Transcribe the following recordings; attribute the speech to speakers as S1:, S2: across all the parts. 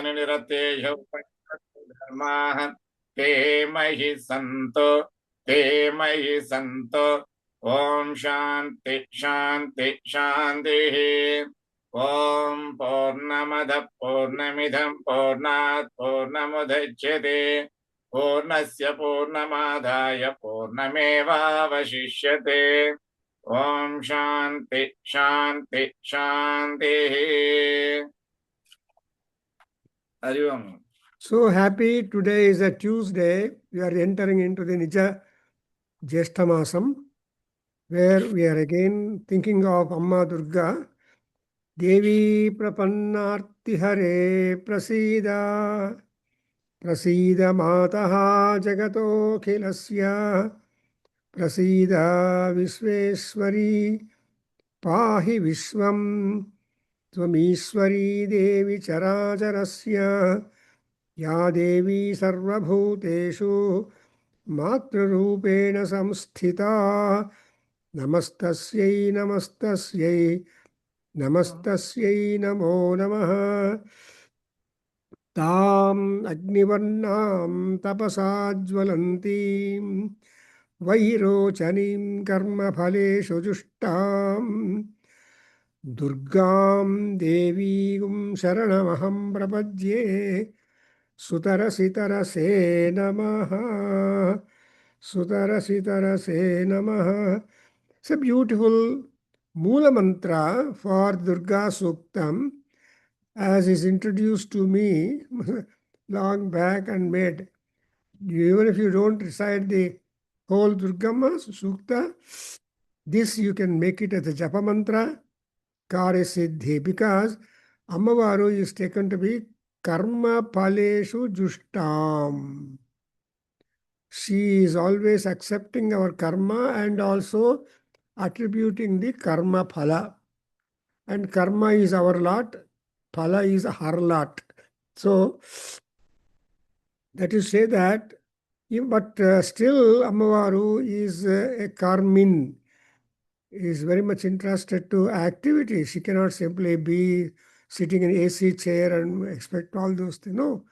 S1: निरतेषु धर्माः ते महि सन्तो ते महि सन्तो ॐ शान्ति शान्ति शान्तिः ॐ पूर्णमदः पूर्णमिदं पूर्णात् पूर्णमुदच्यते पूर्णस्य पूर्णमादाय पूर्णमेवावशिष्यते ॐ शान्ति शान्ति शान्तिः हरि ओम्.
S2: So happy today is a Tuesday. We are entering into the Nija Jeshtamasam, where we are again thinking of Amma Durga. Devi Prapannarti Hare Prasida Prasida Mataha Jagato Khilasya Prasida Visveswari Pahi Vishwam Tvamishwari Devi Charajarasya Ya Devi Sarvabhuteshu Matrarupena Samsthita Namastasyai Namastasyai Namastasyai Namo Namaha Tam Agnivarnam Tapasajvalantim Vairochanim Karma Phaleshu Jushtam Durgam Devigum Sharanamaham Prapadye Sutarasitarase Namaha. Sutarasitarase Namaha. It's a beautiful Mula mantra for Durga Suktam, as is introduced to me long back and made. Even if you don't recite the whole Durgama Sukta, this you can make it as a Japa mantra, Kare Siddhi, because Ammavaru is taken to be Karma Paleshu Jushtam. She is always accepting our karma and also attributing the karma phala. And karma is our lot, phala is her lot. So, that is say that, but still Ammavaru is a karmin, is very much interested to activity. She cannot simply be sitting in AC chair and expect all those things. No,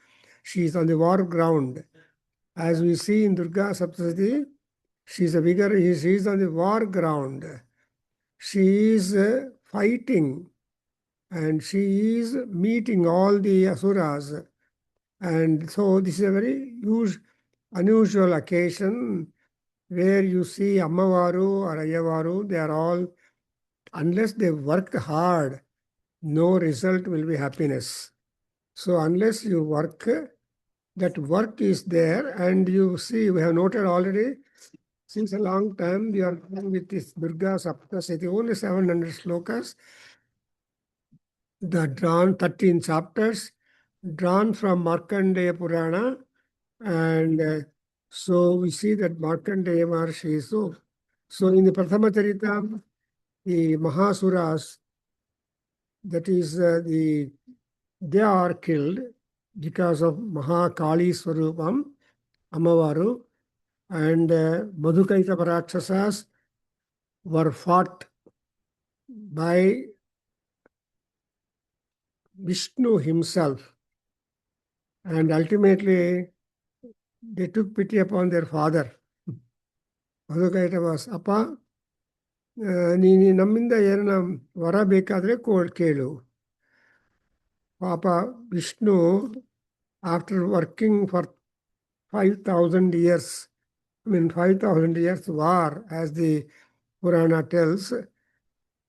S2: she is on the war ground. As we see in Durga Saptasati, she is a vigor, she is on the war ground. She is fighting and she is meeting all the asuras. And so this is a very unusual occasion where you see Ammavaru or Ayyavaru, they are all, unless they work hard, no result will be happiness. So unless you work, that work is there, and you see, we have noted already, since a long time, we are with this Durga Saptasati, only 700 slokas, the drawn 13 chapters, drawn from Markandeya Purana, and so we see that Markandeya Maharshi is so in the Prathama Charita, the Mahasuras, that is they are killed because of Mahakali Swarupam, Ammavaru, and Madhukaita Parakshasas were fought by Vishnu himself, and ultimately they took pity upon their father. Madhukaita was, Appa, ನೀನು ನಮ್ಮಿಂದ ಏನನ್ನ ವರ ಬೇಕಾದರೆ ಕೇಳು. Papa Vishnu, after working for 5,000 years, 5,000 years war, as the Purana tells,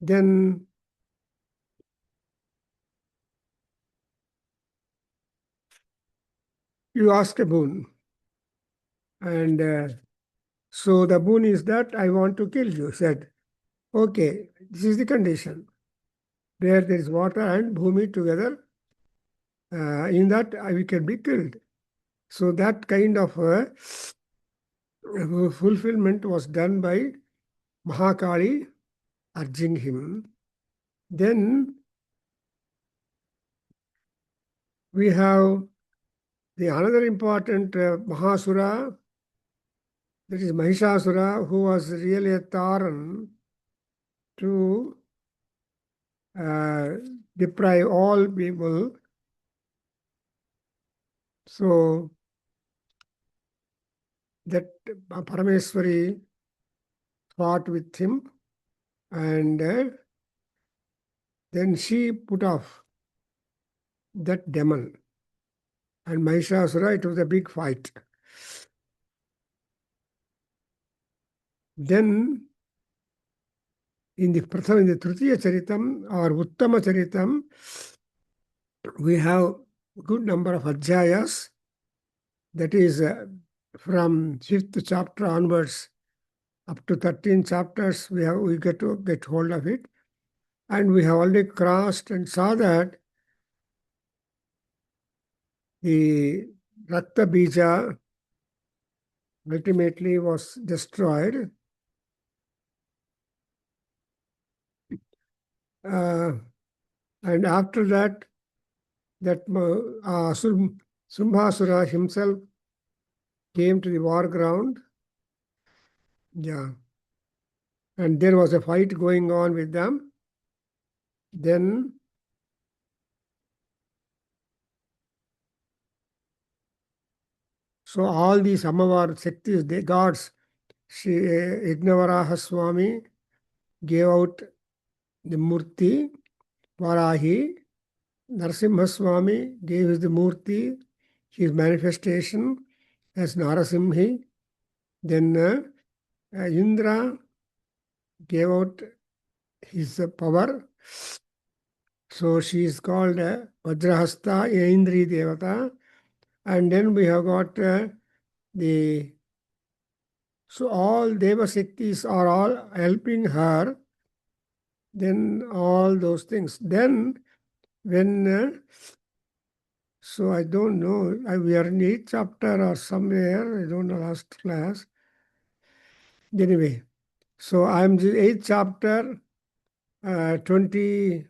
S2: then you ask a boon. And so the boon is that I want to kill you, said. Okay, this is the condition. Where there is water and bhumi together, in that we can be killed. So that kind of fulfillment was done by Mahakali urging him. Then we have the another important Mahasura, that is Mahishasura, who was really a Taran to deprive all people So that Parameswari fought with him, and then she put off that demon. And Mahishasura, it was a big fight. Then in the Tritiya Charitam or Uttama Charitam, we have a good number of Adhyayas. That is from 5th chapter onwards up to 13 chapters, we get to get hold of it. And we have already crossed and saw that the Rakta Bija ultimately was destroyed. And after that, Sumbhasura himself came to the war ground. Yeah. And there was a fight going on with them. Then so all these Amavar Shaktis, the gods, Yagnavaraha Swami gave out the Murti, Varahi, Narasimha Swami gave his the Murti, his manifestation as Narasimhi. Then Indra gave out his power. So she is called Vajrahasta Indri Devata. And then we have got so all Deva Shaktis are all helping her. Then all those things. Then when so I don't know, we are in 8th chapter or somewhere, I don't know, last class. Anyway, so I'm the 8th chapter, 23rd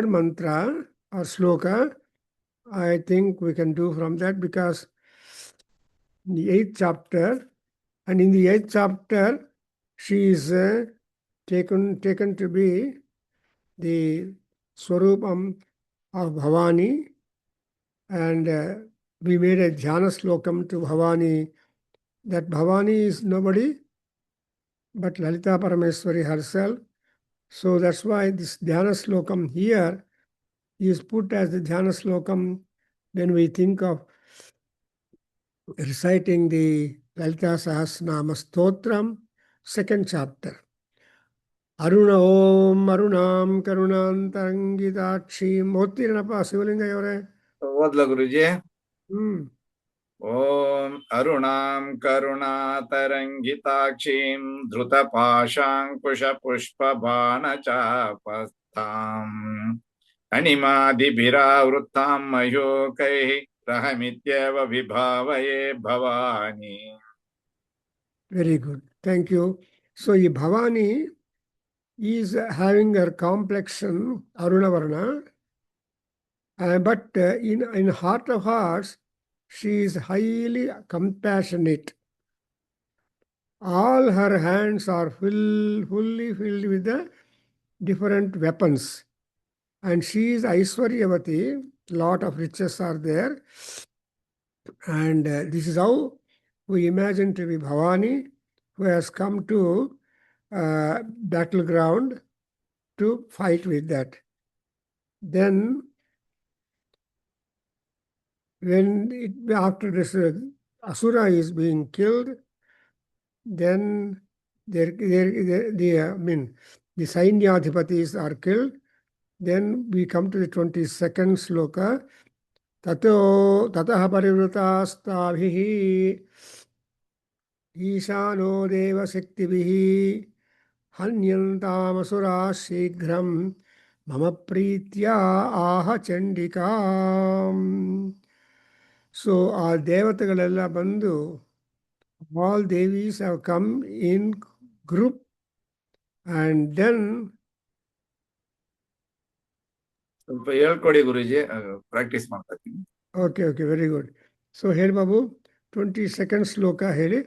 S2: mantra or sloka. I think we can do from that because in the 8th chapter, and in the 8th chapter, she is taken to be the Swarupam of Bhavani, and we made a Dhyana slokam to Bhavani, that Bhavani is nobody but Lalita Parameswari herself. So that's why this Dhyana slokam here is put as the Dhyana slokam when we think of reciting the Lalita Sahasranama Stotram, 2nd chapter. Aruna Om Arunam Karunantarangitaakshim. Otirnapa Sivalinga Yore.
S1: Odla Guruji.
S2: Hmm.
S1: Om Arunam Karunatarangitaakshim Dhrutapashankusha Pushpa Bana Chapastam Animadibhiravrutam Mayokai Rahamityeva Vibhavaye Bhavani.
S2: Very good. Thank you. So, Bhavani is having her complexion, Arunavarna, but in heart of hearts, she is highly compassionate. All her hands are fully filled with the different weapons. And she is Aishwaryavati, lot of riches are there. And this is how we imagine to be Bhavani, who has come to battleground to fight with that. Then, after this Asura is being killed, then the Sainyadhipatis are killed. Then we come to the 22nd sloka. Tataha parivrutastabhihi Ishano deva shaktibihi Hanyantamasura shighram mama pritya aha chandikam. So our Devatagalella Bandhu, all Devis have come in group, and then
S1: ಸ್ವಲ್ಪ ಹೇಳ್ಕೊಡಿ ಗುರುಜಿ, practice ಮಾಡ್ತಾ ಇದ್ದೀನಿ.
S2: okay, very good. So here Babu, 22nd sloka heli.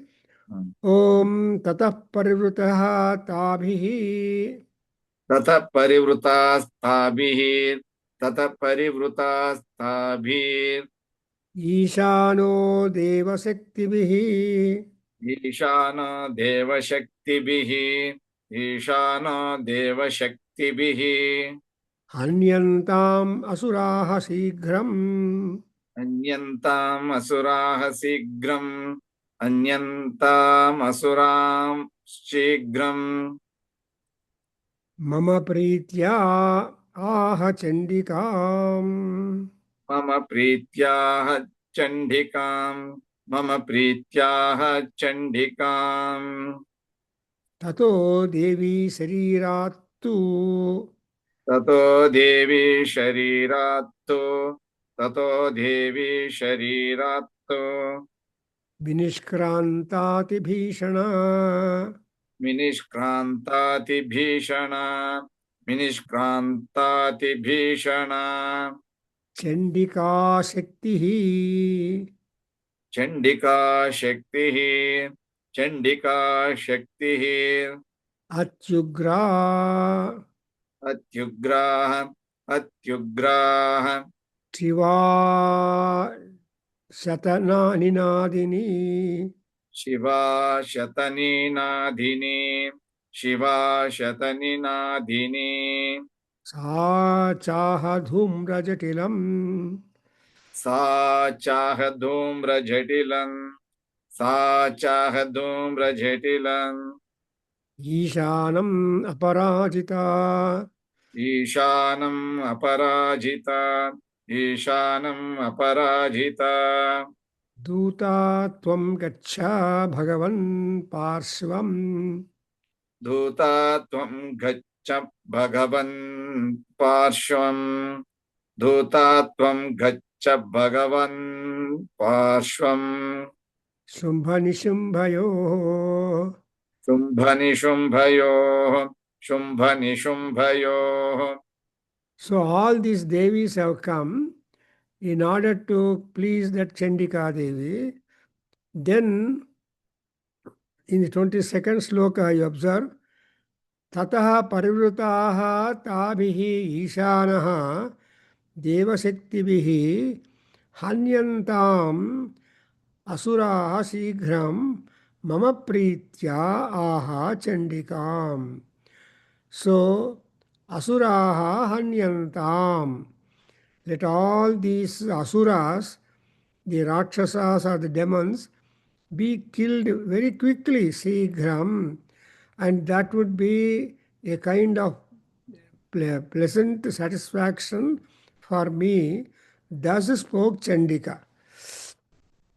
S2: Om tatah parivritah tabhihi.
S1: ततः परिवृतास्ताभिः ततः परिवृतास्ताभिः
S2: ईशानो देवशक्तिभिः
S1: ईशानो देवशक्तिभिः ईशानो देवशक्तिभिः
S2: हन्यन्ताम् असुराः शीघ्रम्
S1: अन्यन्ताम् असुराः शीघ्रम् अन्यन्ताम् असुराम् शीघ्रम्
S2: मम प्रीत्या आह चण्डिकाम्
S1: मम प्रीत्याः चण्डिकाम् मम प्रीत्याः चण्डिकाम्
S2: ततो देवी शरीरात्तु
S1: ततो देवी शरीरात्तु ततो देवी शरीरात्तु
S2: विनिष्क्रान्तातिभीषणा
S1: विनिष्क्रान्तातिभीषणा विनिष्क्रान्तातिभीषणा
S2: चण्डिका शक्तिः
S1: चण्डिका शक्तिः चण्डिका शक्तिः
S2: अत्युग्रा
S1: अत्युग्राः अत्युग्राः
S2: शिवा शतनानिनादिनी
S1: शिवा शतनिनादिनी शिवा शतनिनादिनी
S2: सा चाह धूम्रजटिलम्
S1: सा चाह धूम्रजटिलम् सा चाह धूम्रजटिलम्
S2: ईशानम् अपराजिता
S1: ईशानम् अपराजिता ईशानम् अपराजिता
S2: दूता त्वं गच्छ भगवन् पार्श्वम्
S1: दूता त्वं गच्छ भगवन् पार्श्वम् दूता त्वं गच्छ भगवन् पार्श्वम्
S2: शुम्भनिशुम्भयोः
S1: शुम्भनिशुम्भयोः शुम्भनिशुम्भयोः
S2: So all these devis have come in order to please that Chandika Devi. Then in the 22nd sloka you observe Tataha Parivrutaha Tabihi Ishanaha Devashaktibihi Hanyantam Asuraha Sighram Mama Pritya Aha Chandikam. So Asuraha Hanyantam. Let all these asuras, the Rakshasas or the demons, be killed very quickly, Sighram, and that would be a kind of pleasant satisfaction for me. Thus spoke Chandika.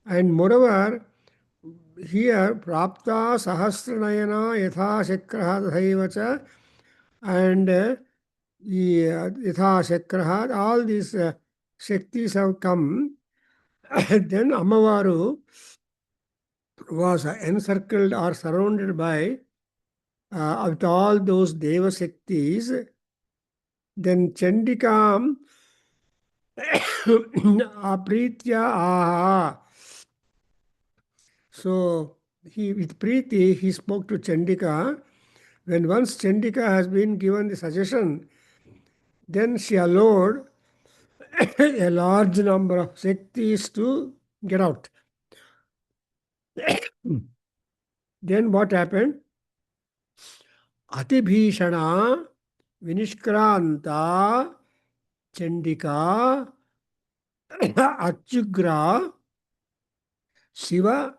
S2: And moreover, here Prapta Sahasranayana Yatha Shakraha Tathaivacha and Yatha Shakraha, all these Shaktis have come. Then Amavaru was encircled or surrounded by with all those Deva Shaktis. Then Chandikam Apritya Aha. So he with Preeti he spoke to Chandika. When once Chandika has been given the suggestion, then she allowed a large number of Shaktis to get out. Then what happened? Atibhishana Vinishkranta Chandika Achugra Shiva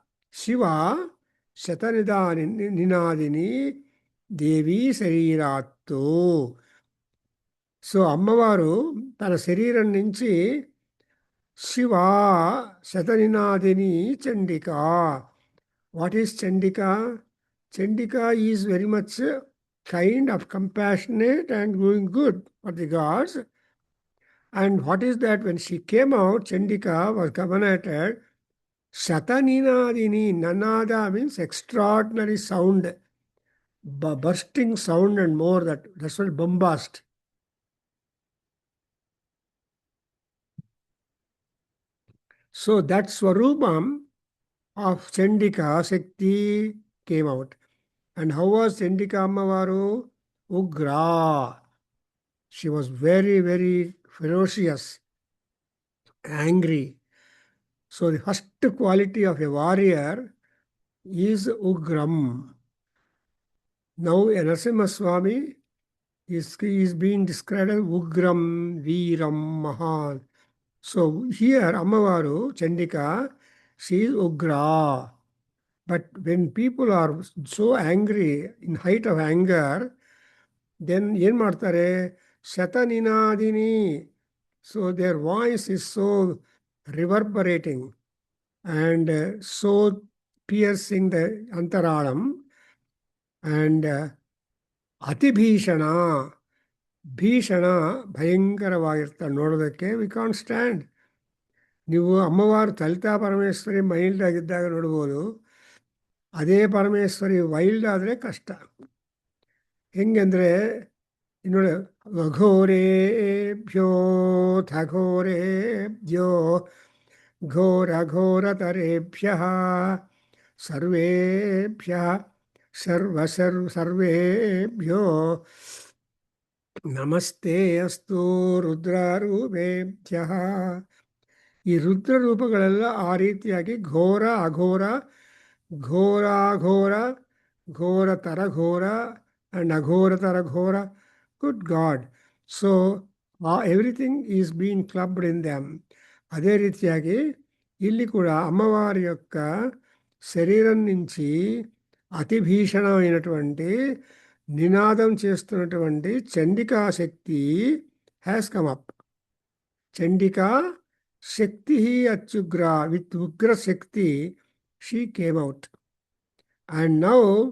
S2: Shatanidani Devi Sarirato. So అమ్మవారు తన శరీరం నుంచి Shiva శతనినాదిని Chandika. What is Chandika? Chandika is very much kind of compassionate and doing good for the gods. And what is that? When she came out, Chandika was governated. Shataninadini, Nanada means extraordinary sound, bursting sound and more. That's what bombast. So that Swarupam of Chandika Shakti came out. And how was Chandika Ammavaru? Ugra. She was very, very ferocious, angry. So the first quality of a warrior is Ugram. Now Narasimha Swami is being described as Ugram, Veeram, Mahan. So here Ammavaru, Chandika, she is Ugra. But when people are so angry, in height of anger, then ಏನು ಮಾಡ್ತಾರೆ ಶತನಿನಾದಿನಿ. So their voice is so reverberating and so piercing the antaralam and ಅತಿಭೀಷಣ ಭೀಷಣ ಭಯಂಕರವಾಗಿರ್ತಾರೆ ನೋಡೋದಕ್ಕೆ. We can't stand. ನೀವು ಅಮ್ಮವಾರು Lalitha Parameshwari mild ಆಗಿದ್ದಾಗ ನೋಡ್ಬೋದು, ಅದೇ Parameshwari wild ಆದರೆ ಕಷ್ಟ. ಹೆಂಗೆಂದರೆ ನೋಡಿ, ಘೋರೇಭ್ಯೋ ಘೋರ ಘೋರತರೇಭ್ಯ ಸರ್ವೇಭ್ಯ ಸರ್ವೇಭ್ಯೋ ನಮಸ್ತೆ ಅಸ್ತು ರುದ್ರಾರೂಪೇಭ್ಯ. ಈ ರುದ್ರ ರೂಪಗಳೆಲ್ಲ ಆ ರೀತಿಯಾಗಿ ಘೋರ ಅಘೋರ, ಘೋರಾಘೋರ, ಘೋರತರ ಘೋರ and ಅಘೋರತರ ಘೋರ. Good God. So everything is being clubbed in them. అదే రీతియాಗಿ ಇಲ್ಲಿ ಕೂಡ అమ్మవారి యొక్క శరీరం నుంచి అతి భీషణమైనటువంటి నినాదం చేస్తున్నటువంటి Chandika Shakti has come up. Chandika Shakti అత్యుగ్ర, విత్ ఉగ్ర శక్తి she came out. And now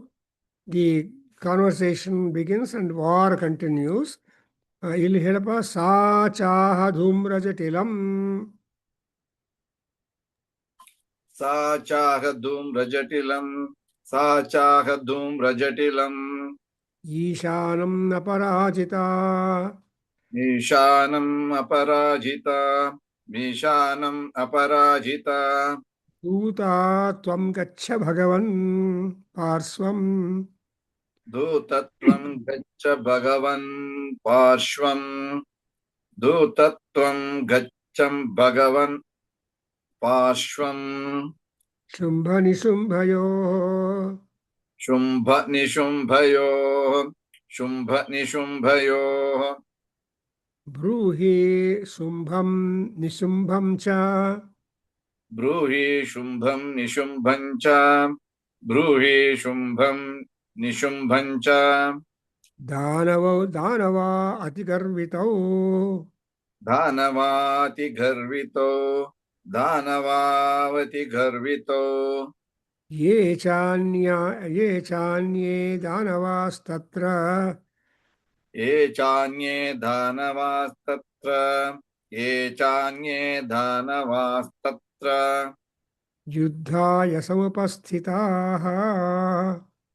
S2: the conversation begins and war continues. ಇಲ್ಲಿ ಹೇಳಪ್ಪ, ಸಾ ಚಾಹ ಧೂಮ್ರಜಟಿಲಂ.
S1: सा चाह धूम्रजटिलम्, सा चाह धूम्रजटिलम्.
S2: ಈಶಾನಂ ಅಪರಾಜಿತಾ.
S1: ईशानम् अपराजिता, ईशानम् अपराजिता.
S2: ದೂತಾ ತ್ವಂ ಗಚ್ಚ ಭಗವನ್ ಪಾರ್ಶ್ವಂ.
S1: दूतत्वं गच्छ भगवन् पार्श्वं, दूतत्वं गच्छं भगवन् पार्श्वं.
S2: ಶುಂಭ ನಿಶುಂಭಯೋ
S1: शुम्भ निशुम्भयोः, शुम्भ निशुम्भयोः.
S2: ಬ್ರೂಹಿ ಶುಂಭಂ ನಿಶುಂಭಂ ಚ.
S1: ब्रूहि शुम्भं निशुम्भं च, ब्रूहि शुम्भं निशुम्भं च.
S2: दानवा अतिगर्वितौ.
S1: दानवाति गर्वितो, दानवावति गर्वितो.
S2: ये चान्ये दानवास्तत्र.
S1: ये चान्ये दानवास्तत्र, ये चान्ये दानवास्तत्र.
S2: युद्धाय समुपस्थिताः.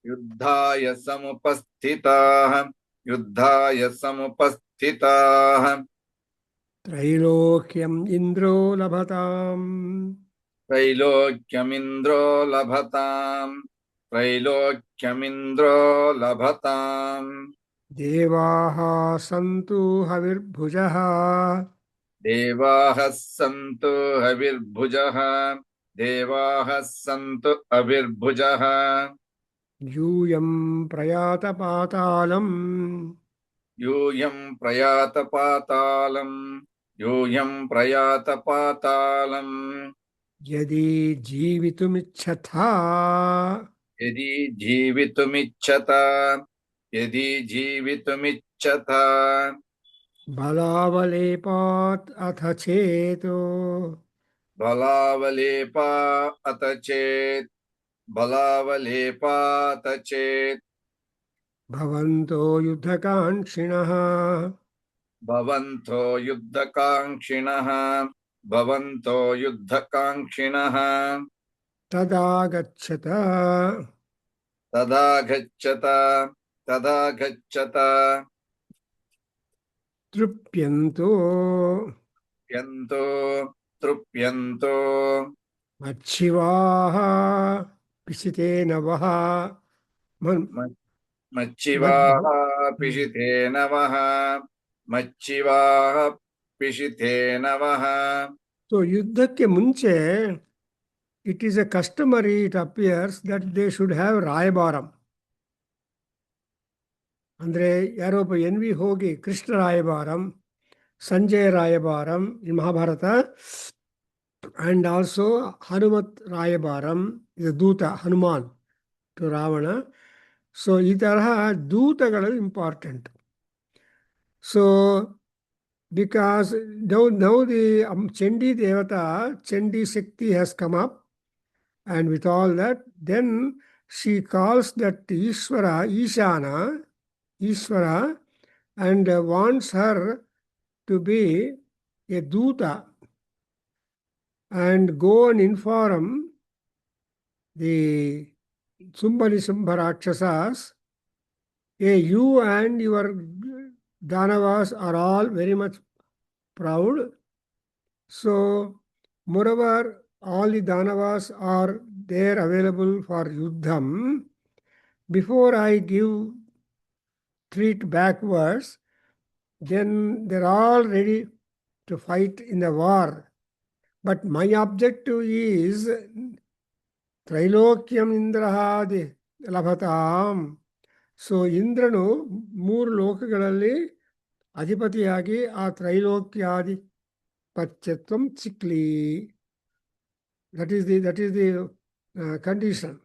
S1: युद्धाय समुपस्थिताः, युद्धाय समुपस्थिताः.
S2: त्रैलोक्यम् इन्द्रो लभताम्.
S1: त्रैलोक्यमिन्द्रो लभताम्, त्रैलोक्यमिन्द्रो लभताम्.
S2: देवाः सन्तु हविर्भुजः.
S1: देवाः सन्तु हविर्भुजः, देवाः सन्तु हविर्भुजः.
S2: यूयं प्रयात पातालम्.
S1: यूयं प्रयात पातालम्, यूयं प्रयात पातालम्.
S2: यदि जीवितुमिच्छथा.
S1: यदि जीवितुमिच्छत, यदि जीवितुमिच्छत.
S2: बलावलेपात् अथ चेतो.
S1: बलावलेपा अत चेत्, बलावलेपात चेत्.
S2: भवन्तो युद्धकाङ्क्षिणः.
S1: भवन्तो युद्धकाङ्क्षिणः, भवन्तो युद्धकाङ्क्षिणः.
S2: तदा गच्छत.
S1: तदा गच्छत, तदा गच्छत.
S2: तृप्यन्तो
S1: तृप्यन्तो, तृप्यन्तो.
S2: मच्छिवाः पिशिते नवः.
S1: मच्छिवाः पिशिते नवः, मच्छिवाः पिशिते नवः.
S2: ಸೊ ಯುದ್ಧಕ್ಕೆ ಮುಂಚೆ it is a customary, it appears that they should have ರಾಯಭಾರಂ. ಅಂದರೆ ಯಾರೊಬ್ಬ ಎನ್ ವಿ ಹೋಗಿ ಕೃಷ್ಣ ರಾಯಭಾರಂ, ಸಂಜಯ ರಾಯಭಾರಂ in Mahabharata, and also Hanumat ರಾಯಭಾರಂ ಇದು ದೂತ ಹನುಮಾನ್ ಟು ರಾವಣ. ಸೊ ಈ ತರಹ ದೂತಗಳು important. So because now the Chandi Devata, Chandi Shakti has come up, and with all that, then she calls that Ishvara, Ishvara, and wants her to be a Duta and go and inform the Sumbha Rakshasas, hey, you and your Danavas are all very much proud. So, moreover, all the Danavas are there available for Yuddham. Before I treat backwards, then they're all ready to fight in the war. But my objective is Trilokyam Indrahadi Labhatam. So ಇಂದ್ರನು 3 ಲೋಕಗಳಲ್ಲಿ ಅಧಿಪತಿಯಾಗಿ ಆ ತ್ರೈಲೋಕ್ಯಾಧಿಪತ್ಯತ್ವಂ ಸಿಕ್ಲಿ. That is the condition.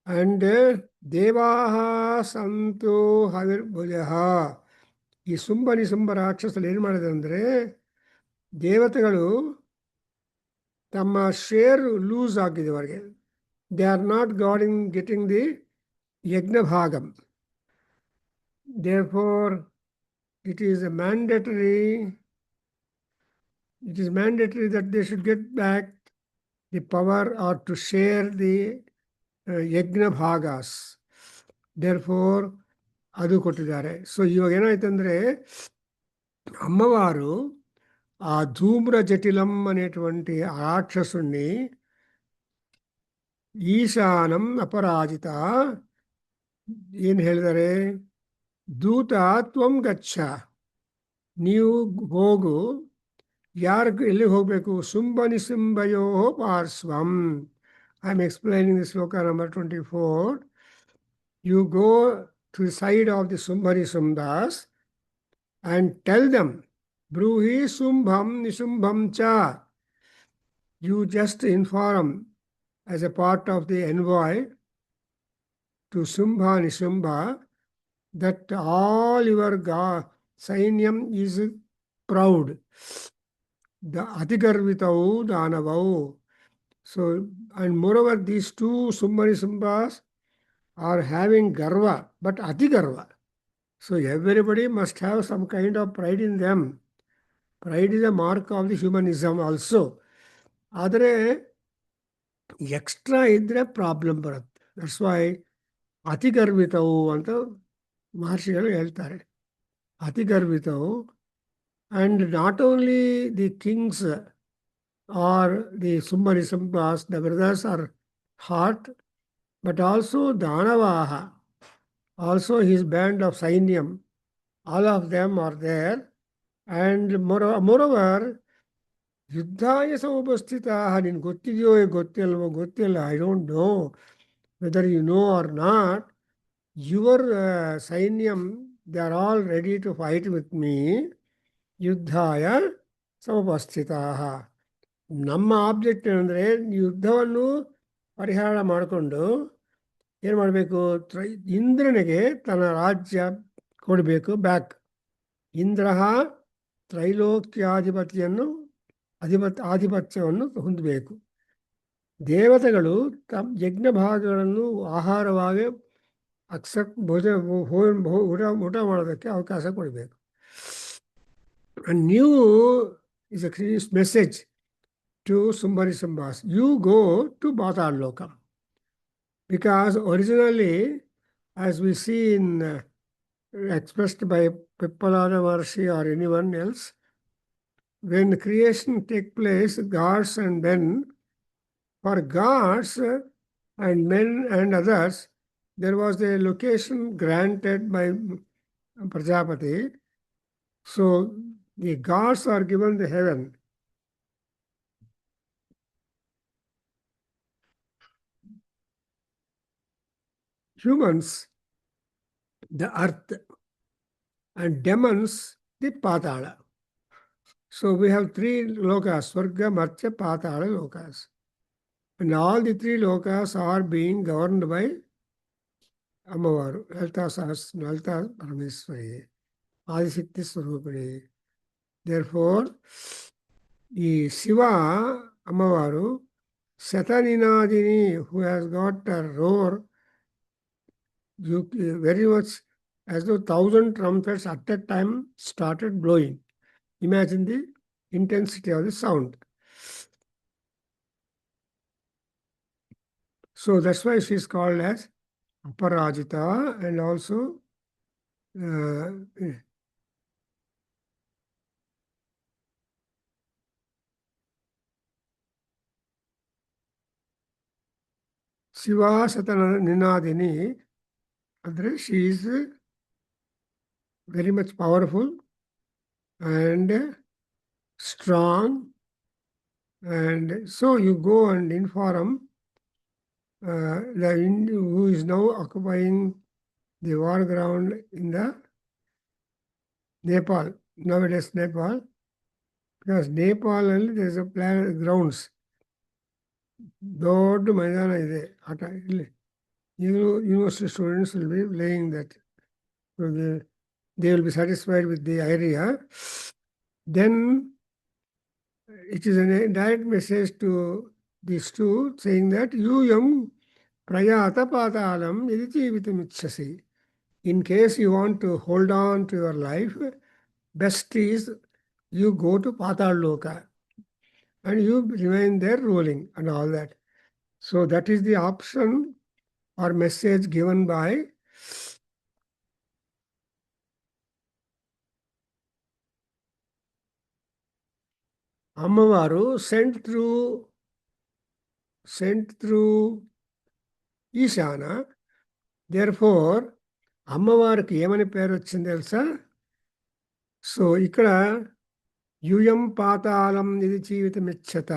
S2: And ದೇವಾಹ ಸಂತು ಹವಿರ್ಭುಜಃ. ಈ ನಿಶುಂಭ ರಾಕ್ಷಸರು ಏನು ಮಾಡಿದೆ ಅಂದರೆ, ದೇವತೆಗಳು ತಮ್ಮ ಶೇರ್ ಲೂಸ್ ಆಗಿದೆ ಅವರಿಗೆ. They are not getting the yajna bhagam. Therefore, it is mandatory that they should get back the power or to share the yajna bhagas. Therefore, ಅದು ಕೊಟ್ಟಿದ್ದಾರೆ. ಸೊ ಇವಾಗ ಏನಾಯ್ತಂದ್ರೆ, అమ్మవారు ఆ ధూమ్ర జటిలం అనేటువంటి రాక్షసుణ్ణి ಈಶಾನಂ ಅಪರಾಜಿತ ಏನು ಹೇಳಿದರೆ, ದೂತ ತ್ವಂ ಗಚ್ಚ, ನೀವು ಹೋಗು. ಎಲ್ಲಿ ಹೋಗಬೇಕು? ಶುಂಭ ನಿಶುಂಭಯೋ ಪಾರ್ಶ್ವಂ. I am explaining the shloka number 24. You go to the side of the Shumbha Nishumbhas and tell them, Bruhi Sumbham Nisumbham Cha. You just inform as a part of the envoy to Sumbha Nisumbha that all your Sainyam is proud. The Atigarvitau Danavau. So, and moreover, these 2 Sumbha Nisumbhas are having Garva, but Atigarva. So everybody must have some kind of pride in them. Pride is a mark of the humanism also. ಆದರೆ extra ಇದ್ದರೆ problem ಬರುತ್ತೆ. That's why ಅತಿಗರ್ವಿತವು ಅಂತ ಮಹರ್ಷಿಗಳು ಹೇಳ್ತಾರೆ. ಅತಿಗರ್ವಿತವು. And not only the kings are the ಸುಂಬನಿಸಂಪಾಸ್, the brothers are hot, but also ದಾನವಾಹ, also his band of Sainyam, all of them are there. And moreover, ಯುದ್ಧಾಯ ಸಮುಪಸ್ಥಿತಾಃ. ನಿನ್ಗೆ ಗೊತ್ತಿದೆಯೋ ಗೊತ್ತಿಲ್ವೋ ಗೊತ್ತಿಲ್ಲ, I don't know whether you know or not. Your ಸೈನ್ಯಂ, they are all ready to fight with me. ಯುದ್ಧಾಯ ಸಮುಪಸ್ಥಿತಾಃ. ನಮ್ಮ ಆಬ್ಜೆಕ್ಟ್ ಏನಂದರೆ, ಯುದ್ಧವನ್ನು ಪರಿಹಾರ ಮಾಡಿಕೊಂಡು ಏನು ಮಾಡಬೇಕು? ಇಂದ್ರನಿಗೆ ತನ್ನ ರಾಜ್ಯ ಕೊಡಬೇಕು ಬ್ಯಾಕ್. ಇಂದ್ರ ತ್ರೈಲೋಕ್ಯಾಧಿಪತಿಯನ್ನು ಆಧಿಪತ್ಯವನ್ನು ಹೊಂದಬೇಕು. ದೇವತೆಗಳು ತಮ್ಮ ಯಜ್ಞ ಭಾಗಗಳನ್ನು ಆಹಾರವಾಗಿ ಊಟ ಮಾಡೋದಕ್ಕೆ ಅವಕಾಶ ಕೊಡಬೇಕು. And new is a message to Sumbari Sambhas. You go to Bhatar Lokam. Because originally, as we see in expressed by Pippalada Maharshi or anyone else, when creation takes place, gods and men, for gods and men and others, there was a location granted by Prajapati, So the gods are given the heaven. Humans, the earth, and demons, the patala. So we have three lokas, Swarga, Martya, Patala lokas. And all the three lokas are being governed by Amavaru, Lalta Parameswari, Adishakti Swarupani. Therefore, the Shiva Amavaru, Sataninadini, who has got a roar, very much as though 1,000 trumpets at a time started blowing. Imagine the intensity of the sound. So that's why she is called as Aparajita, and also Shiva Satana Ninadini. She is very much powerful and strong, and so you go and inform the Hindu who is now occupying the war ground in the Nepal, nowadays Nepal, because Nepal only there is a grounds. ದೊಡ್ಡ ಮೈದಾನ ಇದೆ ಆಟ ಇಲ್ಲಿ university students will be playing that. So they will be satisfied with the area. Then it is a direct message to these two saying that yam prayata patalam iditi. In case you want to hold on to your life, best is you go to Patal Loka and you remain there ruling and all that. So that is the option or message given by Ammavaru, sent through Ishana. Therefore, అమ్మవారికి ఏమని పేరు వచ్చింది తెలుసా? So ఇక్కడ యూయం పాతాళం ఇది జీవితమిచ్చత.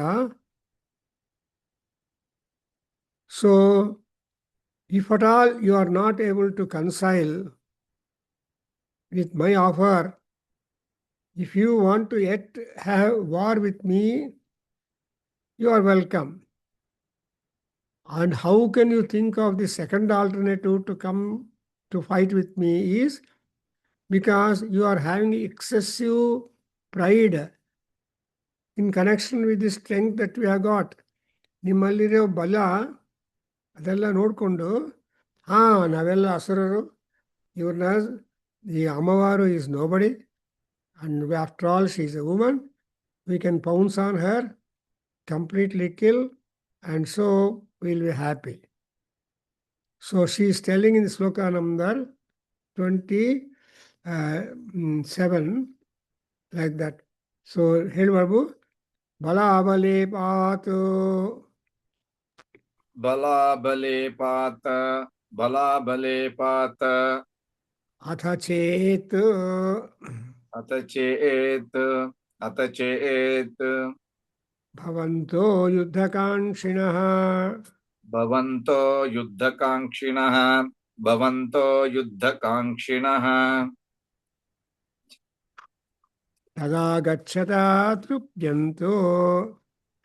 S2: So if at all you are not able to reconcile with my offer, if you want to yet have war with me, you are welcome. And how can you think of the second alternative to come to fight with me is because you are having excessive pride in connection with the strength that we have got. ನಿಮ್ಮಲ್ಲಿರೋ ಬಲ ಅದೆಲ್ಲ ನೋಡಿಕೊಂಡು ನಾವೆಲ್ಲ ಅಸುರರು, ಇವ್ರನ್ನ ಈ ಅಮ್ಮವಾರು is nobody, and after all she is a woman, we can pounce on her, completely kill, and so we'll be happy. So she is telling in sloka number 27 like that. So ಹೇಳಿ ಬಾಬು, ಬಲಾಬಲೇಪಾತ್
S1: ಬಲಾಬಲೇಪಾತ ಬಲಾಬಲೇಪಾತ
S2: ಅಥ ಚೇತ್
S1: ಅತ ಚೇತ್ ಅತ ಚೇತ್
S2: ಭವಂತೋ ಯುದ್ಧಕಾಂಕ್ಷಿಣಃ
S1: ಭವಂತೋ ಯುದ್ಧಕಾಂಕ್ಷಿಣಃ ಭವಂತೋ ಯುದ್ಧಕಾಂಕ್ಷಿಣಃ
S2: ತದಾ ಗಚ್ಚತ ತೃಪ್ಯಂತೋ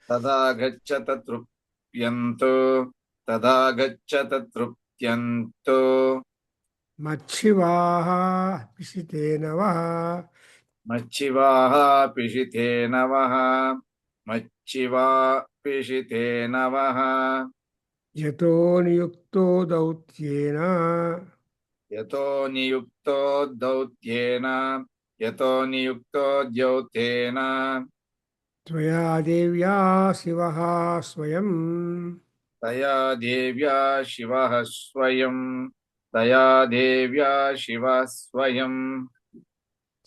S1: ತದಾ ಗಚ್ಚತ ತೃಪ್ಯಂತೋ ತದಾ ಗಚ್ಚತ ತೃಪ್ಯಂತೋ
S2: ಮಚ್ಛಿವಾಹ ಪಿಶಿತೇನವಃ
S1: ಮಚ್ಚಿವಾಹ ಪಿಶಿತೇನವಃ ಮಚ್ಚಿವಾ ಪಿಶಿತೇನವಃ
S2: ಯತೋ ನಿಯುಕ್ತೋ ದೌತ್ಯೇನ
S1: ಯತೋ ನಿಯುಕ್ತೋ ದೌತ್ಯೇನ ಯತೋ ನಿಯುಕ್ತೋ ದ್ಯೌತೇನ
S2: ತ್ವಯಾ ದೇವ್ಯಾ ಶಿವಃ ಸ್ವಯಂ
S1: ತಯಾ ದೇವ್ಯಾ ಶಿವಃ ಸ್ವಯಂ ತಯಾ ದೇವ್ಯಾ ಶಿವಃ ಸ್ವಯಂ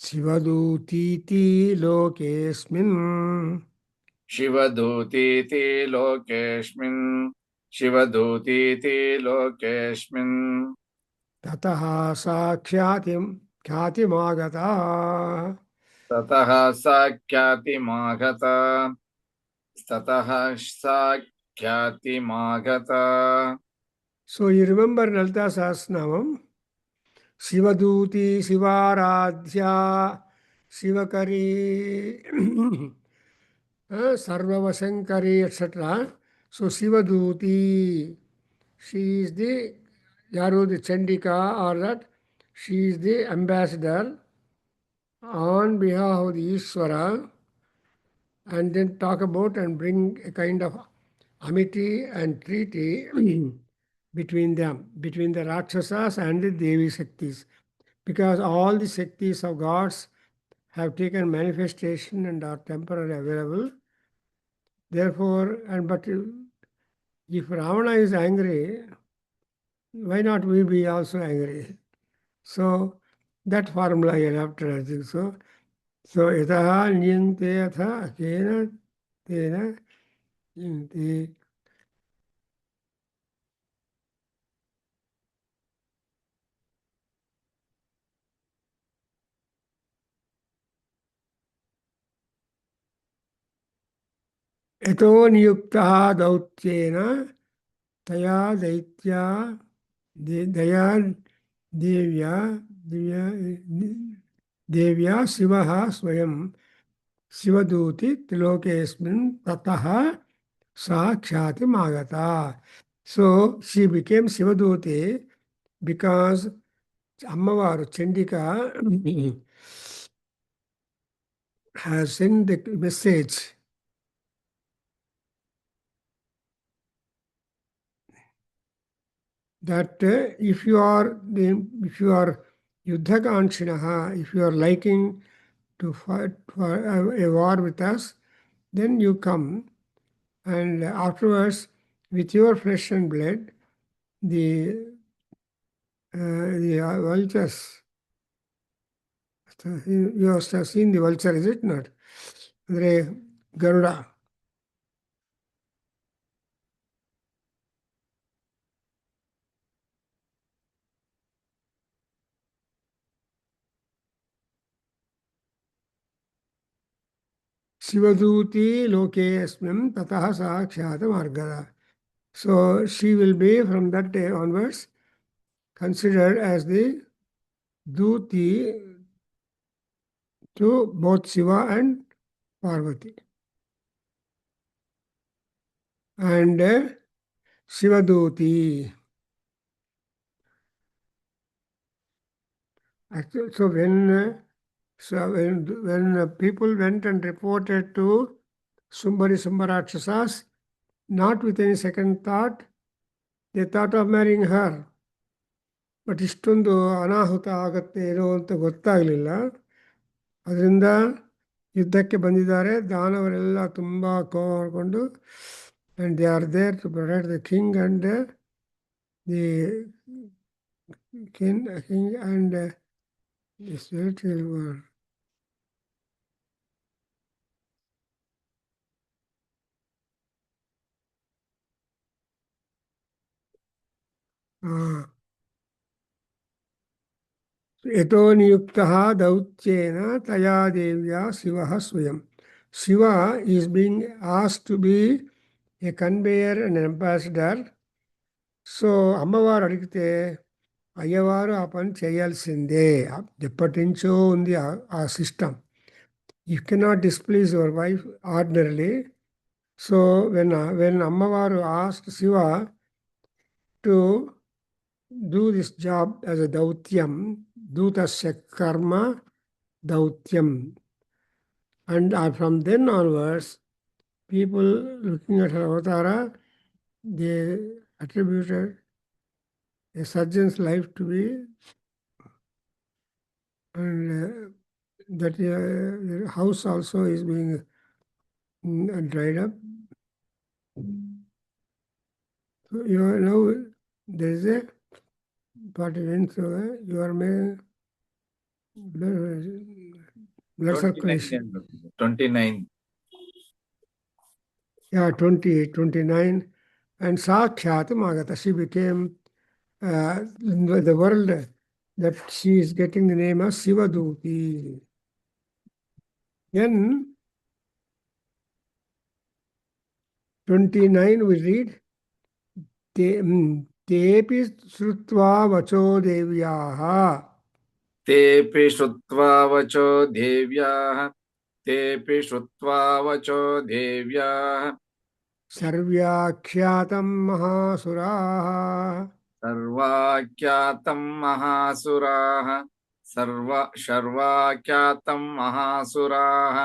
S2: ಶಿವದೂತೀತಿ ಲೋಕೇಸ್ಮಿನ್
S1: ಶಿವದೂತೀತಿ ಲೋಕೇಸ್ಮಿನ್ ಶಿವದೂತೀತಿ ಲೋಕೇಸ್ಮಿನ್
S2: ತತಃ ಸಾಕ್ಷಾತಿಂ ख्यातिमागता.
S1: ततः सा ख्यातिमागता. ततः सा ख्यातिमागता.
S2: So you remember Lalita Sahasranamam? Shivaduti, Shivaradhya, Shivakari, Sarvavasankari, etc. So Shivaduti, she is the Yaru, the Chandika, or that she is the ambassador on behalf of the Ishvara, and then talk about and bring a kind of amity and treaty between them, between the Rakshasas and the Devi Shaktis. Because all the Shaktis of gods have taken manifestation and are temporarily available. Therefore, but if Ravana is angry, why not we be also angry? So that formula you have to, I think so. So yataha niyante atha akena tena niyante. Eto niyuktaha dautyena taya daitya daya devya devya shivaha swayam shivaduti tilokesmin tataha sa khyati magata. So she became Shivaduti because Ammavaru Chandika has sent the message that if you are Yuddhakanshinaha, if you are liking to fight for a war with us, then you come, and afterwards, with your flesh and blood, the vultures. You have seen the vulture, is it not? The Garuda. Shivaduti loke asmim tataha sakshata margada. So she will be from that day onwards considered as the Duti to both Shiva and Parvati. And Shivaduti. Actually, so when people went and reported to Sumbarakshasas, not with any second thought, they thought of marrying her. But ಇಷ್ಟೊಂದು ಅನಾಹುತ ಆಗತ್ತೆ ಏನೋ ಅಂತ ಗೊತ್ತಾಗಲಿಲ್ಲ. ಅದರಿಂದ ಯುದ್ಧಕ್ಕೆ ಬಂದಿದ್ದಾರೆ. ದಾನವರೆಲ್ಲ ತುಂಬ ಕೋಪ ಮಾಡಿಕೊಂಡು and they are there to protect the king and the king and this यतो नियुक्तः दौत्येन तया देव्या शिवः स्वयं. Shiva is being asked to be a conveyor and an ambassador. So అమ్మవారు అడిగితే అయ్యవారు ఆ పని చేయాల్సిందే. ఎప్పటి నుంచో ఉంది ఆ system. You cannot displease your wife ordinarily. So when అమ్మవారు ask Shiva to do this job as a dautyam, dutasya karma dautyam. And from then onwards, people looking at her avatara, they attributed a surgeon's life to be, and that the house also is being dried up. So you are now, there is a party in, so you are making blood circulation.
S1: 29.
S2: Yeah, 28, 29. And Sakhyat Magata, she became, the world that she is getting the name of Sivaduti. Then 29 we read, तेऽपि श्रुत्वा वचो देव्याः
S1: तेऽपि श्रुत्वा वचो देव्याः तेऽपि श्रुत्वा वचो देव्याः
S2: सर्व्याख्यातं महासुराः
S1: सर्वाख्यातं महासुराः सर्वाख्यातं महासुराः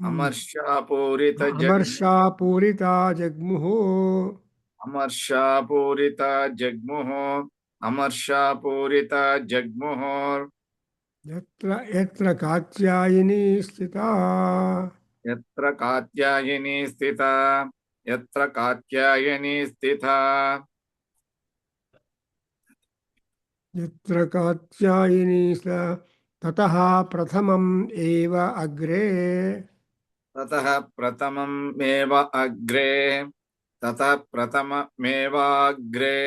S1: अमर्षापूरितजग्मुः
S2: अमर्षापूरिता जग्मुः
S1: अमर्षापूरिता जग्मुः अमर्षापूरिता जग्मुः
S2: यत्र यत्र कात्यायिनी स्थिता
S1: यत्र कात्यायनी स्थिता यत्र कात्यायनी स्थिता
S2: यत्र कात्यायिनी स्थिता ततः प्रथमम् एव अग्रे
S1: ततः प्रथममेव अग्रे ततः प्रथममेवाग्रे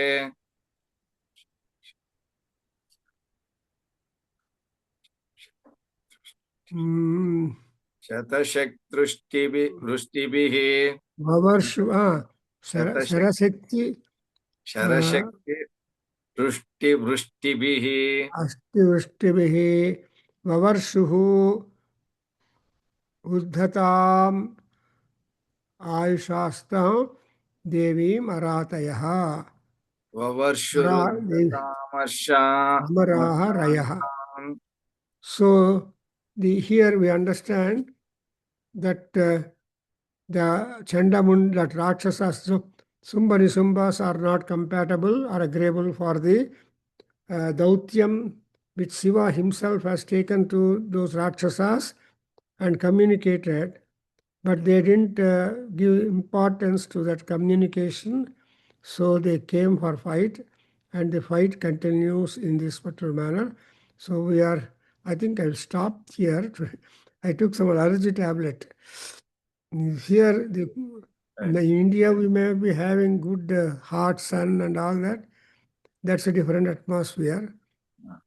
S1: शतशक्तृष्टिभिः
S2: ववर्षु
S1: शतशक्ति
S2: शरशक्ति
S1: शरशक्ति वृष्टिभिः
S2: अष्टिवृष्टिभिः ववर्षुः उद्धताम् आयुषास्तां देवीम् अरातयः अमराः रयः. So here we understand that the Chandamund, that Rakshasas, Sumbas are not compatible or agreeable for the Dautyam which Shiva himself has taken to those Rakshasas and communicated, but they didn't give importance to that communication, so they came for fight, and the fight continues in this particular manner. So I think I'll stop here. I took some allergy tablet. Here, in India, we may be having good hot sun and all that. That's a different atmosphere.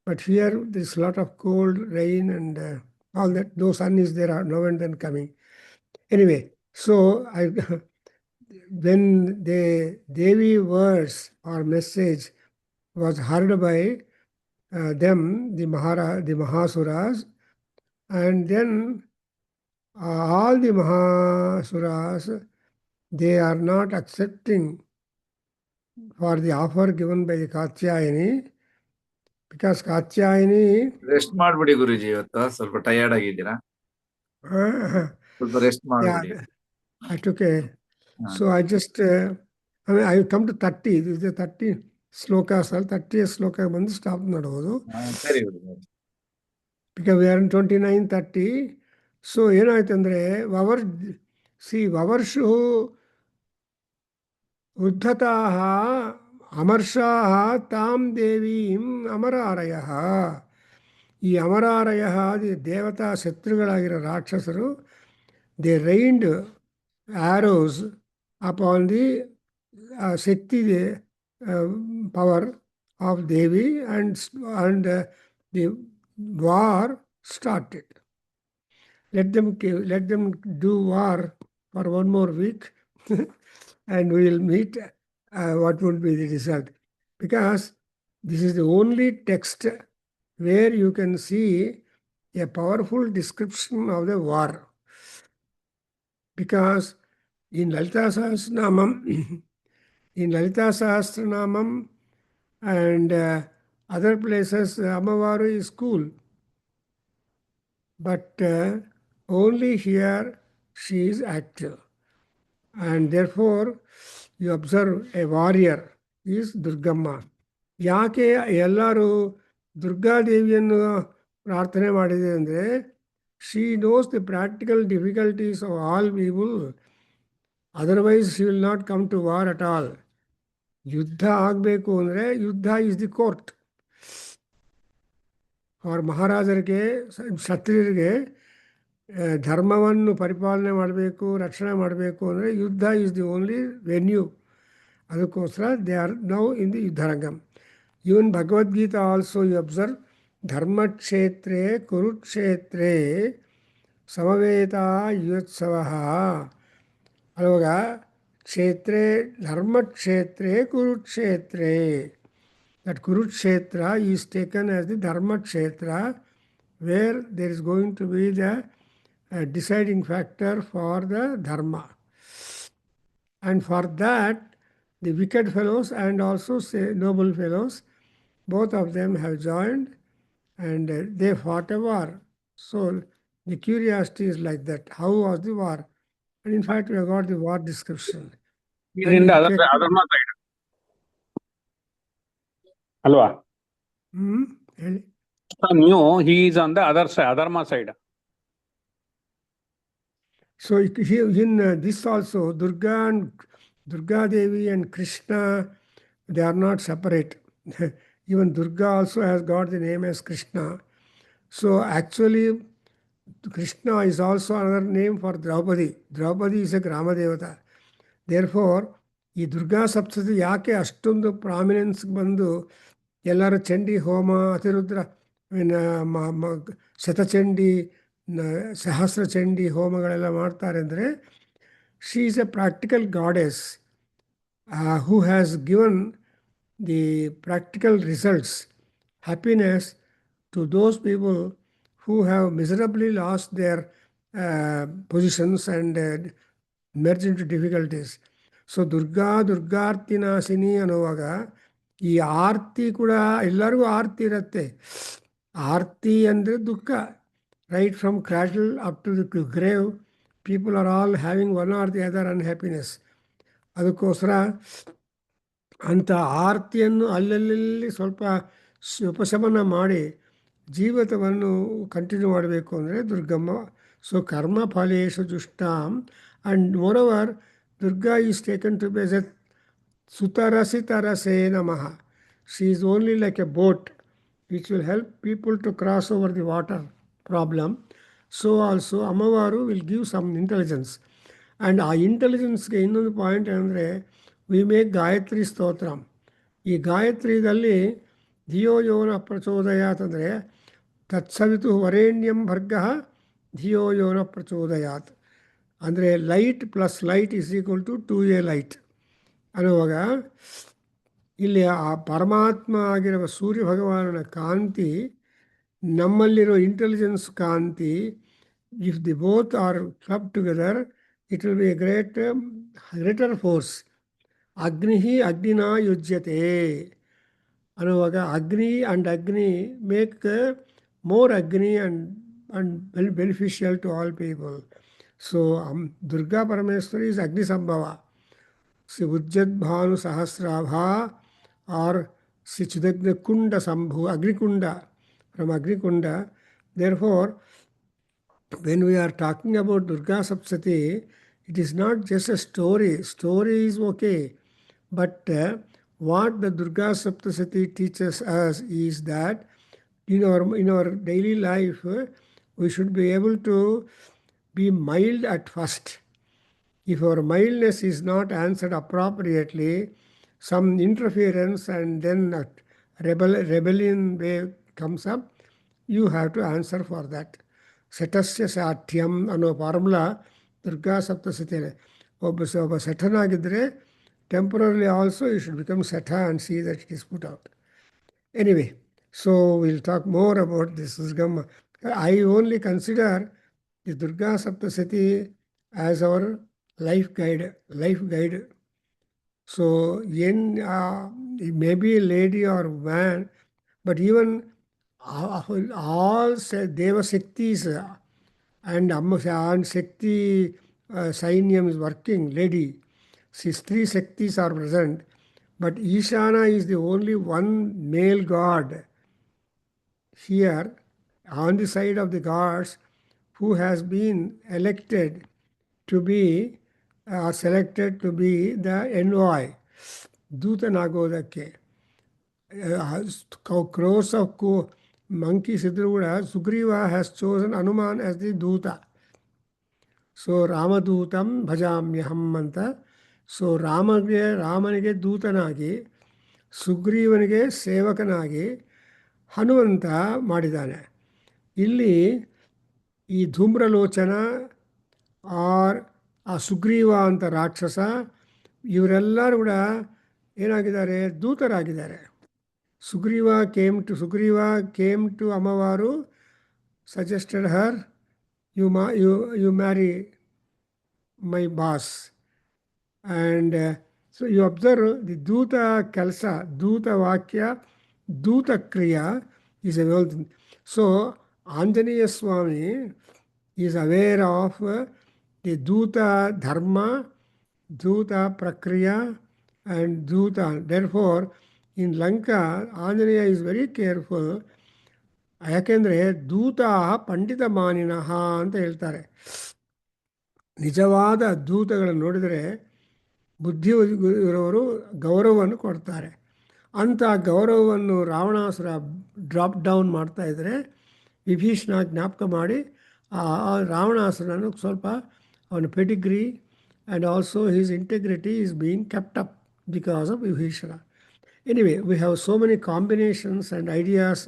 S2: But here, there's a lot of cold, rain, and all that. Though sun is there now and then coming. Anyway, so when the Devi words or message was heard by them, the Mahasuras, and then all the Mahasuras, they are not accepting for the offer given by the Katyayani, because Katyayani...
S1: rest ಮಾಡ್ಬಿಡಿ ಗುರುಜಿ, ಇವತ್ತು ಸ್ವಲ್ಪ tired ಆಗಿದ್ದೀರಾ? ಸ್ವಲ್ಪ rest ಮಾಡ್ಬಿಡಿ.
S2: I took so I just I come to 30. This is the 30 slokas, 30th sloka ಬಂದು stop ಮಾಡೋದು.
S1: ಸರಿ,
S2: because we are in 29, 30. So ಏನಾಯ್ತು ಅಂದರೆ ವವರ್ಷು ಉದ್ಧತಾಃ ಅಮರ್ಷಾಃ ತಾಂ ದೇವೀಂ ಅಮರಾರಯಃ. ಈ ಅಮರಾರಯಃ ದೇವತಾ ಶತ್ರುಗಳಾಗಿರೋ ರಾಕ್ಷಸರು, they rained arrows upon the Shakti power of Devi, and the war started. Let them do war for one more week and we will meet what will be the result. Because this is the only text where you can see a powerful description of the war. Because in Lalita Sahasranamam and other places, Amavaru is cool. But only here she is active. And therefore, you observe a warrior is Durgamma. ಯಾಕೆ ಎಲ್ಲರೂ ದುರ್ಗಾದೇವಿಯನ್ನು ಪ್ರಾರ್ಥನೆ ಮಾಡಿದೆ ಅಂದರೆ, she knows the practical difficulties of all people. Otherwise, she will not come to war at all. ಯುದ್ಧ ಆಗಬೇಕು ಅಂದರೆ ಯುದ್ಧ is the court. ಅವ್ರ ಮಹಾರಾಜರಿಗೆ, ಕ್ಷತ್ರಿಯರಿಗೆ ಧರ್ಮವನ್ನು ಪರಿಪಾಲನೆ ಮಾಡಬೇಕು, ರಕ್ಷಣೆ ಮಾಡಬೇಕು ಅಂದರೆ ಯುದ್ಧ is the only venue. Adukosra, they are now in the Yuddharangam. Even Bhagavad Gita also, you observe, Dharma Kshetre, Kurukshetre, Samaveta Yutsavaha. Aloga, Kshetre, Dharma Kshetre, Kurukshetre. That Kurukshetra is taken as the Dharma Kshetra, where there is going to be the deciding factor for the Dharma. And for that, the wicked fellows and also say noble fellows, both of them have joined and they fought a war. So the curiosity is like that. How was the war? And in fact, we have got the war description.
S3: He's
S2: And
S3: in the
S2: in
S3: other
S2: fact,
S3: Adharma side. Alva.
S2: ಹೇಳಿ.
S3: New, he is on the other side, Adharma side.
S2: So here in this also, Durga Devi and Krishna, they are not separate. Even Durga also has got the name as Krishna. So actually, Krishna is also another name for Draupadi. Draupadi is a Grama Devata. Therefore, ಈ ದುರ್ಗಾ ಸಪ್ತಸತಿ ಯಾಕೆ ಅಷ್ಟೊಂದು prominence ಬಂದು ಎಲ್ಲರೂ ಚಂಡಿ ಹೋಮ ಅತಿರುದ್ರ ಶತಚಂಡಿ ಸಹಸ್ರ ಚಂಡಿ ಹೋಮಗಳೆಲ್ಲ ಮಾಡ್ತಾರೆ ಅಂದರೆ she is A practical goddess who has given the practical results, happiness to those people who have miserably lost their positions and merged into difficulties. So ದುರ್ಗಾರ್ತಿನಾಶಿನಿ ಅನ್ನುವಾಗ ಈ ಆರ್ತಿ ಕೂಡ ಎಲ್ಲರಿಗೂ ಆರ್ತಿ ಇರುತ್ತೆ. ಆರ್ತಿ ಅಂದರೆ ದುಃಖ. Right from cradle up to the grave people are all having one or the other unhappiness. ಅದಕ್ಕೋಸ್ಕರ ಅಂಥ ಆರ್ತಿಯನ್ನು ಅಲ್ಲಲ್ಲಿ ಸ್ವಲ್ಪ ಉಪಶಮನ ಮಾಡಿ ಜೀವಿತವನ್ನು ಕಂಟಿನ್ಯೂ ಮಾಡಬೇಕು ಅಂದರೆ ದುರ್ಗಮ್ಮ. ಸೊ ಕರ್ಮ ಫಲೇಶು ಜುಷ್ಟಾಂ. And moreover Durga is taken to be as a Sutarasi Tarase Namaha. She is only like a boat which will help people to cross over the water problem. So also Amavaru will give some intelligence. And ಆ ಇಂಟೆಲಿಜೆನ್ಸ್ಗೆ ಇನ್ನೊಂದು point ಅಂದರೆ we make Gayatri ಸ್ತೋತ್ರ. ಈ ಗಾಯತ್ರಿದಲ್ಲಿ ಧಿಯೋ ಯೋನ ಪ್ರಚೋದಯಾತ್ ಅಂದರೆ ತತ್ಸವಿತು ವರೇಣ್ಯಂ ಭರ್ಗಃ ಧಿಯೋ ಯೋನ ಪ್ರಚೋದಯಾತ್. ಅಂದರೆ light plus light is equal to 2a light ಅನ್ನುವಾಗ ಇಲ್ಲಿ ಆ ಪರಮಾತ್ಮ ಆಗಿರುವ ಸೂರ್ಯ ಭಗವಾನನ ಕಾಂತಿ ನಮ್ಮಲ್ಲಿರೋ ಇಂಟೆಲಿಜೆನ್ಸ್ ಕಾಂತಿ, if the both are club together it will be A greater force. ಅಗ್ನಿ ಅಗ್ನಿನಾ ಯುಜ್ಯತೆ ಅನ್ನುವಾಗ ಅಗ್ನಿ ಮೇಕ್ ಮೋರ್ ಅಗ್ನಿ and beneficial to all people. So Durga Parameswari is Agni Sambhava. See Ujjat Bhanu Sahasrabha or Sichudagna Kunda Sambhu, Agni Kunda, from Agni Kunda. Therefore, when we are talking about Durga Saptasati, it is not just a story. Story is okay. But what the Durga Saptasati teaches us is that in our daily life, we should be able to be mild at first. If our mildness is not answered appropriately, some interference and then a rebellion wave comes up, you have to answer for that. Satasya Satyam ಅನ್ನೋ formula Durga Saptashati. ಒಬ್ಬ ಸಠನಾಗಿದ್ದರೆ temporarily also you should become ಸಠ and see that it is put out. Anyway, so we'll talk more about this Durgamma. I only consider the Durga Saptasati as our life guide. So it may be a lady or man, but even all Deva Shaktis and Shakti Sainyam is working, lady. These three Shaktis are present, but Ishana is the only one male god here on the side of the gods who has been elected to be or selected to be the envoy, ದೂತನಾಗೋದಕ್ಕೆ. Crores of monkeys ಇದ್ರೂ ಕೂಡ Sugriva has chosen Hanuman as the Duta. So Ramadootam Bhajamyaham ಅಂತ so ರಾಮನಿಗೆ ದೂತನಾಗಿ, ಸುಗ್ರೀವನಿಗೆ ಸೇವಕನಾಗಿ ಹನುಮಂತ ಮಾಡಿದ್ದಾನೆ. ಇಲ್ಲಿ ಈ Dhumralochana R ಆ ಸುಗ್ರೀವ ಅಂತ ರಾಕ್ಷಸ ಇವರೆಲ್ಲರೂ ಕೂಡ ಏನಾಗಿದ್ದಾರೆ, ದೂತರಾಗಿದ್ದಾರೆ. ಸುಗ್ರೀವ ಕೇಮ್ ಟು ಅಮ್ಮವಾರು, suggested her, you marry my boss. And so you observe the Duta Kalsa, Duta Vakya, Duta Kriya is a well. So Anjaneya Swami is aware of the Duta Dharma, Duta Prakriya, and Duta. Therefore, in Lanka, Anjaneya is very careful. ಯಾಕೆಂದರೆ ದೂತ ಪಂಡಿತ ಮಾನಿನಃ ಅಂತ ಹೇಳ್ತಾರೆ. ನಿಜವಾದ ದೂತಗಳನ್ನು ನೋಡಿದರೆ ಬುದ್ಧಿ ಇರೋರು ಗೌರವವನ್ನು ಕೊಡ್ತಾರೆ. ಅಂಥ ಗೌರವವನ್ನು ರಾವಣಾಸುರ ಡ್ರಾಪ್ ಡೌನ್ ಮಾಡ್ತಾಯಿದ್ರೆ ವಿಭೀಷಣ ಜ್ಞಾಪಕ ಮಾಡಿ ಆ ರಾವಣಾಸುರನು ಸ್ವಲ್ಪ ಅವನ pedigree and also he's integrity is being kept up because of Vibhishana. Anyway, we have so many combinations and ideas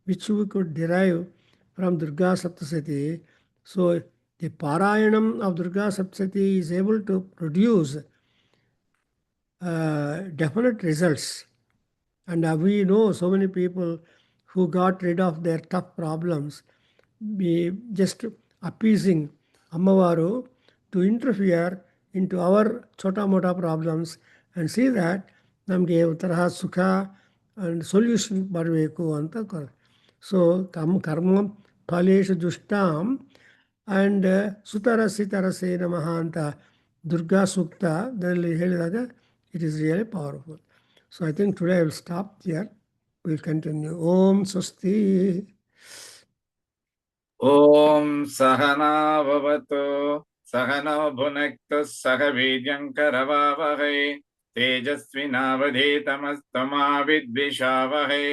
S2: which we could derive from Durga Saptasati. So the Parayanam of Durga Saptasati is able to produce definite results. And we know so many people who got rid of their tough problems by just appeasing Ammavaru to interfere into our chota mota problems and see that ನಮಗೆ ತರಹ ಸುಖ and solution ಬರಬೇಕು ಅಂತ. So ಕರ್ಮ ಫಲೇಶು ದುಷ್ಟಾಂ and ಸುತರಸಿ ತರಸೇ ನಮಃ ಅಂತ ದುರ್ಗಾ ಸೂಕ್ತದಲ್ಲಿ ಹೇಳಿದಾಗ it is really powerful. So I think today I will stop here. Will continue. ಓಂ ಸ್ವಸ್ತಿ.
S1: ಓಂ ಸಹನಾ ಭವತು ಸಹನೋ ಭುನಕ್ತು ಸಹ ವೀರ್ಯಂಕರವಾವಹೈ ತೇಜಸ್ವಿನಾವಧೀತಮಸ್ತು ಮಾ ವಿದ್ವಿಷಾವಹೈ.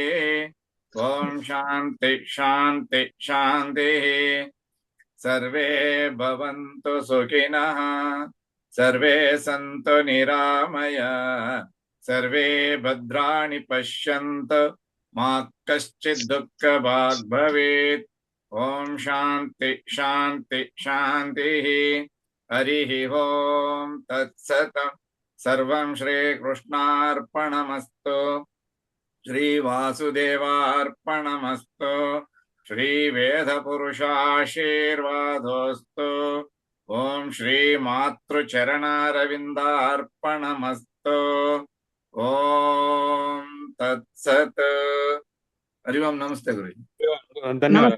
S1: ಓಂ ಶಾಂತಿ ಶಾಂತಿ ಶಾಂತಿ. ಸರ್ವೇ ಭವಂತು ಸುಖಿನಃ, ಸರ್ವೇ ಸಂತು ನಿರಾಮಯ, ಸರ್ವೇ ಭದ್ರಾಣಿ ಪಶ್ಯಂತು ಮಾ ಕಶ್ಚಿತ್ ದುಃಖ ಭಾಗ್ ಭವೇತ್. ಓಂ ಶಾಂತಿ ಶಾಂತಿ ಶಾಂತಿ. ಹರಿ ಓಂ ತತ್ಸತ್. ಸರ್ವಂ ಶ್ರೀಕೃಷ್ಣಾರ್ಪಣಮಸ್ತು. ಶ್ರೀವಾಸುದೇವಾರ್ಪಣಮಸ್ತು. ಶ್ರೀವೇದಪುರುಷಾಶೀರ್ವಾದೋಸ್ತು. ಓಂ ಶ್ರೀ ಮಾತೃಚರಣಾರವಿಂದಾರ್ಪಣಮಸ್ತು. ಓಂ ತತ್ಸತ್. ಹರಿ ಓಂ. ನಮಸ್ತೆ ಗುರುಜಿ.
S3: ಧನ್ಯವಾದ.